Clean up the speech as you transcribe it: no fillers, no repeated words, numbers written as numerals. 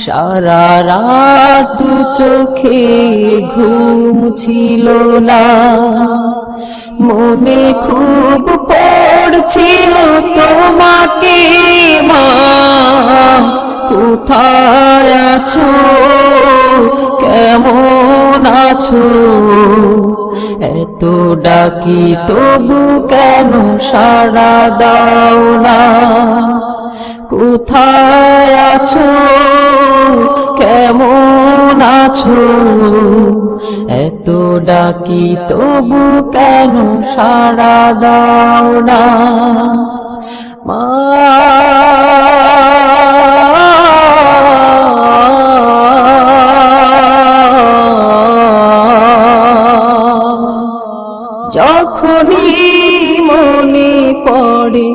সারা রাত দু চোখে ঘুম ছিল না, মনে খুব পড়ছিল তোমাকে মা, কোথায় আছো, কেমন আছো, এত ডাকি তবু কেন সাড়া দাও না, কোথায় আছো, কেমন আছো, এত ডাকি তবু কেন সাড়া দাও না মা। যখনই মনে পড়ে